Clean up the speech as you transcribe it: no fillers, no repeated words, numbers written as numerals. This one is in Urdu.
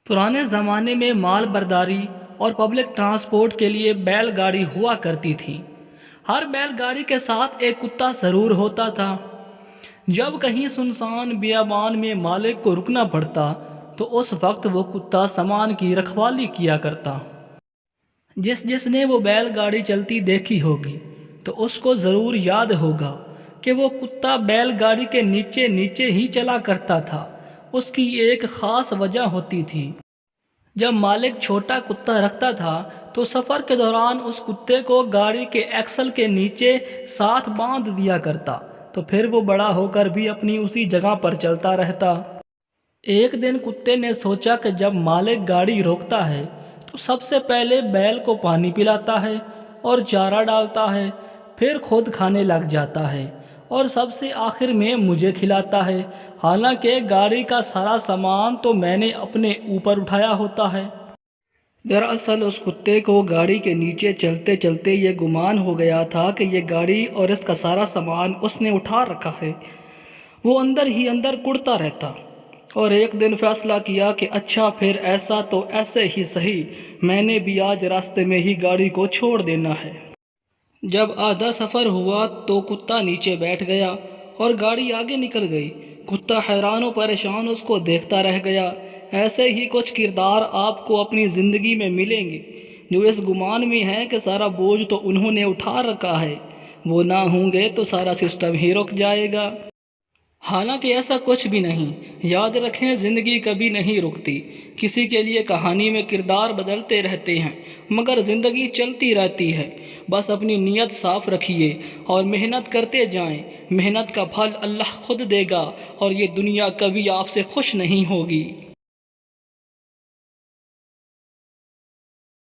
پرانے زمانے میں مال برداری اور پبلک ٹرانسپورٹ کے لیے بیل گاڑی ہوا کرتی تھی۔ ہر بیل گاڑی کے ساتھ ایک کتا ضرور ہوتا تھا۔ جب کہیں سنسان بیابان میں مالک کو رکنا پڑتا تو اس وقت وہ کتا سامان کی رکھوالی کیا کرتا۔ جس نے وہ بیل گاڑی چلتی دیکھی ہوگی تو اس کو ضرور یاد ہوگا کہ وہ کتا بیل گاڑی کے نیچے نیچے ہی چلا کرتا تھا۔ اس کی ایک خاص وجہ ہوتی تھی۔ جب مالک چھوٹا کتا رکھتا تھا تو سفر کے دوران اس کتے کو گاڑی کے ایکسل کے نیچے ساتھ باندھ دیا کرتا، تو پھر وہ بڑا ہو کر بھی اپنی اسی جگہ پر چلتا رہتا۔ ایک دن کتے نے سوچا کہ جب مالک گاڑی روکتا ہے تو سب سے پہلے بیل کو پانی پلاتا ہے اور چارہ ڈالتا ہے، پھر خود کھانے لگ جاتا ہے اور سب سے آخر میں مجھے کھلاتا ہے، حالانکہ گاڑی کا سارا سامان تو میں نے اپنے اوپر اٹھایا ہوتا ہے۔ دراصل اس کتے کو گاڑی کے نیچے چلتے چلتے یہ گمان ہو گیا تھا کہ یہ گاڑی اور اس کا سارا سامان اس نے اٹھا رکھا ہے۔ وہ اندر ہی اندر کڑتا رہتا اور ایک دن فیصلہ کیا کہ اچھا پھر ایسا تو ایسے ہی صحیح، میں نے بھی آج راستے میں ہی گاڑی کو چھوڑ دینا ہے۔ جب آدھا سفر ہوا تو کتا نیچے بیٹھ گیا اور گاڑی آگے نکل گئی۔ کتا حیران و پریشان اس کو دیکھتا رہ گیا۔ ایسے ہی کچھ کردار آپ کو اپنی زندگی میں ملیں گے جو اس گمان میں ہیں کہ سارا بوجھ تو انہوں نے اٹھا رکھا ہے، وہ نہ ہوں گے تو سارا سسٹم ہی رک جائے گا۔ حالانکہ ایسا کچھ بھی نہیں۔ یاد رکھیں، زندگی کبھی نہیں رکتی۔ کسی کے لیے کہانی میں کردار بدلتے رہتے ہیں مگر زندگی چلتی رہتی ہے۔ بس اپنی نیت صاف رکھیے اور محنت کرتے جائیں۔ محنت کا پھل اللہ خود دے گا اور یہ دنیا کبھی آپ سے خوش نہیں ہوگی۔